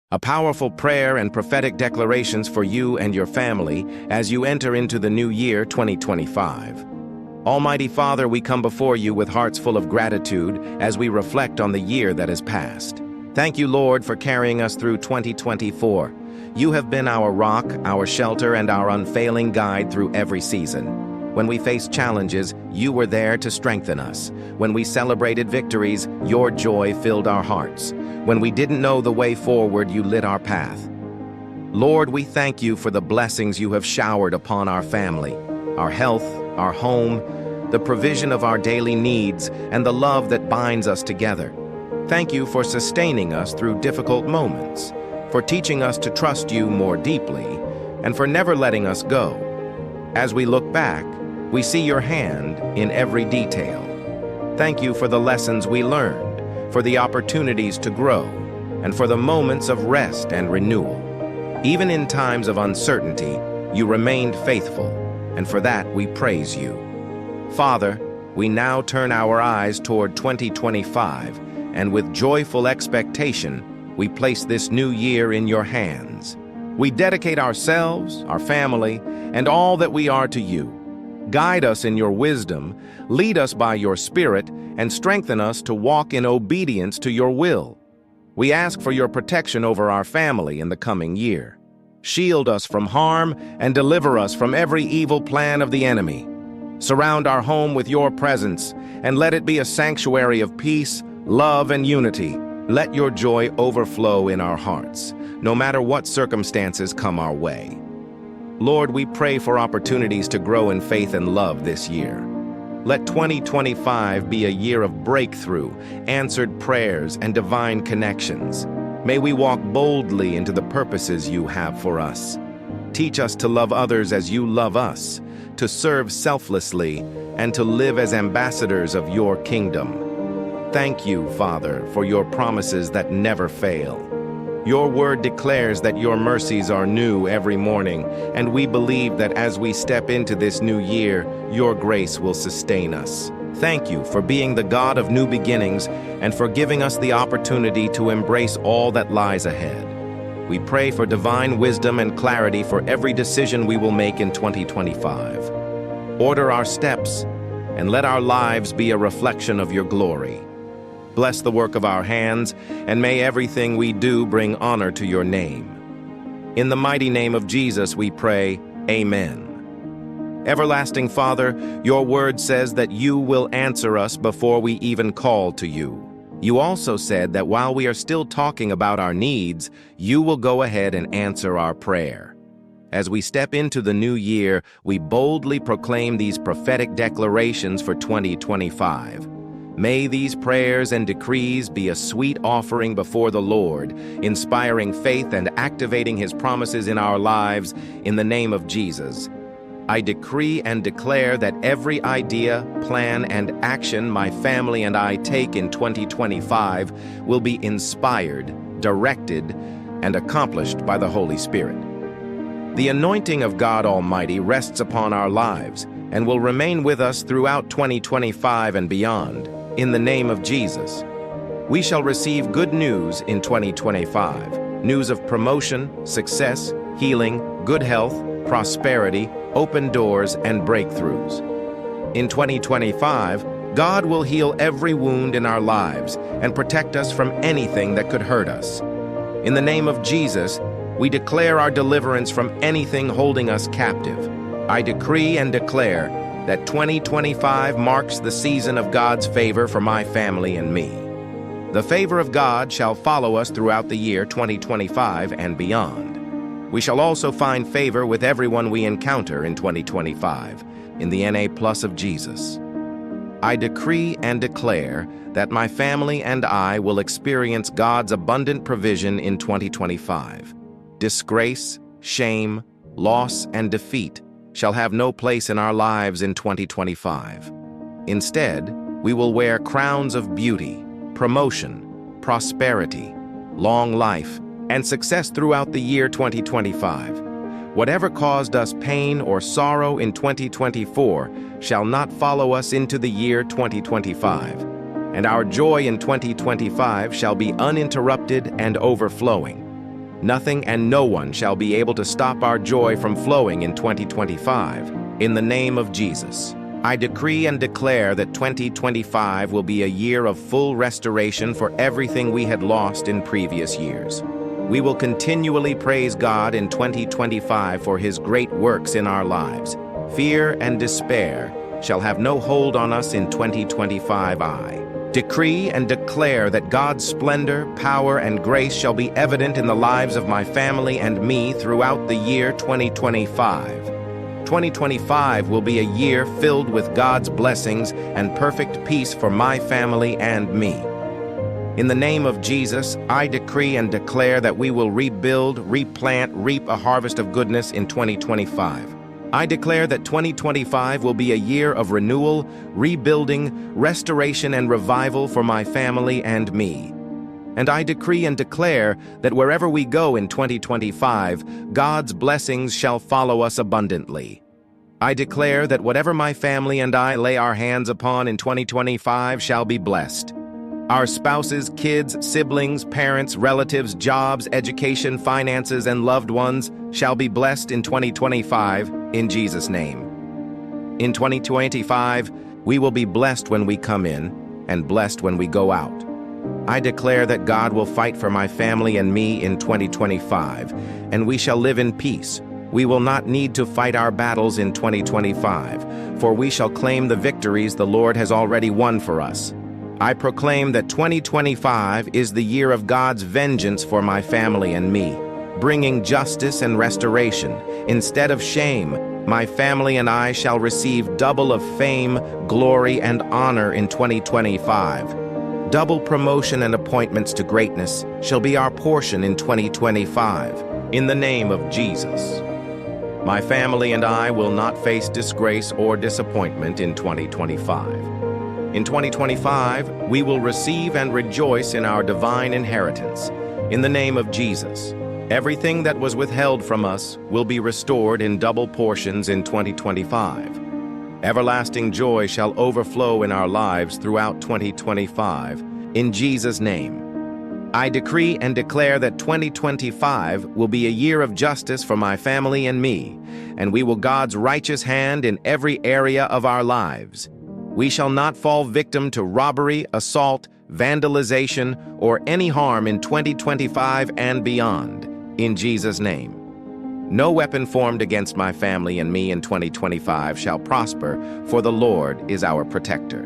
a powerful prayer and prophetic declarations for you and your family as you enter into the new year 2025. Almighty Father, we come before you with hearts full of gratitude as we reflect on the year that has passed. Thank you, Lord, for carrying us through 2024. You have been our rock, our shelter, and our unfailing guide through every season. When we faced challenges, you were there to strengthen us. When we celebrated victories, your joy filled our hearts. When we didn't know the way forward, you lit our path. Lord, we thank you for the blessings you have showered upon our family, our health, our home, the provision of our daily needs, and the love that binds us together. Thank you for sustaining us through difficult moments, for teaching us to trust you more deeply, and for never letting us go. As we look back, we see your hand in every detail. Thank you for the lessons we learned, for the opportunities to grow, and for the moments of rest and renewal. Even in times of uncertainty, you remained faithful, and for that we praise you. Father, we now turn our eyes toward 2025, and with joyful expectation, we place this new year in your hands. We dedicate ourselves, our family, and all that we are to you. Guide us in your wisdom, lead us by your Spirit, and strengthen us to walk in obedience to your will. We ask for your protection over our family in the coming year. Shield us from harm and deliver us from every evil plan of the enemy. Surround our home with your presence, and let it be a sanctuary of peace, love, and unity. Let your joy overflow in our hearts, no matter what circumstances come our way. Lord, we pray for opportunities to grow in faith and love this year. Let 2025 be a year of breakthrough, answered prayers, and divine connections. May we walk boldly into the purposes you have for us. Teach us to love others as you love us, to serve selflessly, and to live as ambassadors of your kingdom. Thank you, Father, for your promises that never fail. Your word declares that your mercies are new every morning, and we believe that as we step into this new year, your grace will sustain us. Thank you for being the God of new beginnings and for giving us the opportunity to embrace all that lies ahead. We pray for divine wisdom and clarity for every decision we will make in 2025. Order our steps, and let our lives be a reflection of your glory. Bless the work of our hands, and may everything we do bring honor to your name. In the mighty name of Jesus we pray, Amen. Everlasting Father, your word says that you will answer us before we even call to you. You also said that while we are still talking about our needs, you will go ahead and answer our prayer. As we step into the new year, we boldly proclaim these prophetic declarations for 2025. May these prayers and decrees be a sweet offering before the Lord, inspiring faith and activating his promises in our lives in the name of Jesus. I decree and declare that every idea, plan, and action my family and I take in 2025 will be inspired, directed, and accomplished by the Holy Spirit. The anointing of God Almighty rests upon our lives and will remain with us throughout 2025 and beyond. In the name of Jesus, we shall receive good news in 2025, news of promotion, success, healing, good health, prosperity, open doors, and breakthroughs. In 2025, God will heal every wound in our lives and protect us from anything that could hurt us. In the name of Jesus, we declare our deliverance from anything holding us captive. I decree and declare that 2025 marks the season of God's favor for my family and me. The favor of God shall follow us throughout the year 2025 and beyond. We shall also find favor with everyone we encounter in 2025, in the NA+ of Jesus. I decree and declare that my family and I will experience God's abundant provision in 2025. Disgrace, shame, loss, and defeat shall have no place in our lives in 2025. Instead, we will wear crowns of beauty, promotion, prosperity, long life, and success throughout the year 2025. Whatever caused us pain or sorrow in 2024 shall not follow us into the year 2025, and our joy in 2025 shall be uninterrupted and overflowing. Nothing and no one shall be able to stop our joy from flowing in 2025. In the name of Jesus, I decree and declare that 2025 will be a year of full restoration for everything we had lost in previous years. We will continually praise God in 2025 for His great works in our lives. Fear and despair shall have no hold on us in 2025. I decree and declare that God's splendor, power, and grace shall be evident in the lives of my family and me throughout the year 2025. 2025 will be a year filled with God's blessings and perfect peace for my family and me. In the name of Jesus, I decree and declare that we will rebuild, replant, reap a harvest of goodness in 2025. I declare that 2025 will be a year of renewal, rebuilding, restoration, and revival for my family and me. And I decree and declare that wherever we go in 2025, God's blessings shall follow us abundantly. I declare that whatever my family and I lay our hands upon in 2025 shall be blessed. Our spouses, kids, siblings, parents, relatives, jobs, education, finances, and loved ones shall be blessed in 2025, in Jesus' name. In 2025, we will be blessed when we come in and blessed when we go out. I declare that God will fight for my family and me in 2025, and we shall live in peace. We will not need to fight our battles in 2025, for we shall claim the victories the Lord has already won for us. I proclaim that 2025 is the year of God's vengeance for my family and me, bringing justice and restoration. Instead of shame, my family and I shall receive double of fame, glory, and honor in 2025. Double promotion and appointments to greatness shall be our portion in 2025. In the name of Jesus, my family and I will not face disgrace or disappointment in 2025. In 2025, we will receive and rejoice in our divine inheritance. In the name of Jesus, everything that was withheld from us will be restored in double portions in 2025. Everlasting joy shall overflow in our lives throughout 2025. In Jesus' name, I decree and declare that 2025 will be a year of justice for my family and me, and we will God's righteous hand in every area of our lives. We shall not fall victim to robbery, assault, vandalization, or any harm in 2025 and beyond, in Jesus' name. No weapon formed against my family and me in 2025 shall prosper, for the Lord is our protector.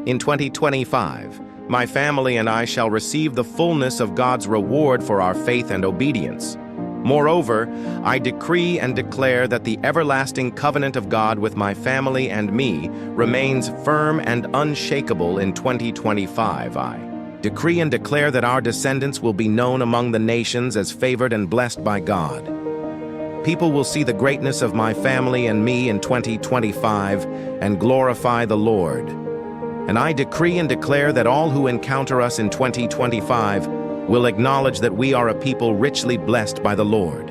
In 2025, my family and I shall receive the fullness of God's reward for our faith and obedience. Moreover, I decree and declare that the everlasting covenant of God with my family and me remains firm and unshakable in 2025. I decree and declare that our descendants will be known among the nations as favored and blessed by God. People will see the greatness of my family and me in 2025 and glorify the Lord. And I decree and declare that all who encounter us in 2025 will acknowledge that we are a people richly blessed by the Lord.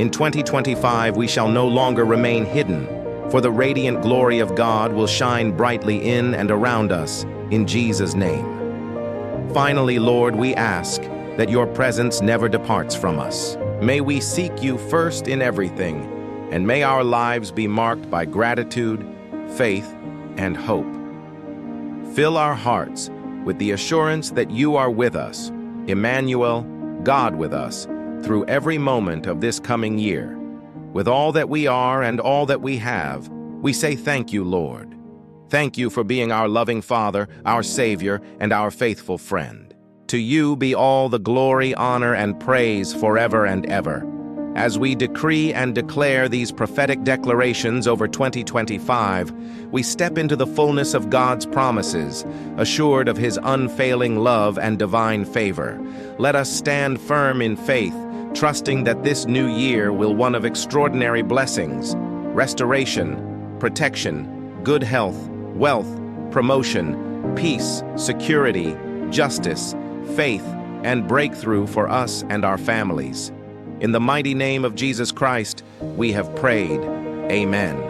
In 2025, we shall no longer remain hidden, for the radiant glory of God will shine brightly in and around us, in Jesus' name. Finally, Lord, we ask that your presence never departs from us. May we seek you first in everything, and may our lives be marked by gratitude, faith, and hope. Fill our hearts with the assurance that you are with us, Emmanuel, God with us, through every moment of this coming year. With all that we are and all that we have, we say thank you, Lord. Thank you for being our loving Father, our Savior, and our faithful friend. To you be all the glory, honor, and praise forever and ever. As we decree and declare these prophetic declarations over 2025, we step into the fullness of God's promises, assured of His unfailing love and divine favor. Let us stand firm in faith, trusting that this new year will be one of extraordinary blessings, restoration, protection, good health, wealth, promotion, peace, security, justice, faith, and breakthrough for us and our families. In the mighty name of Jesus Christ, we have prayed. Amen.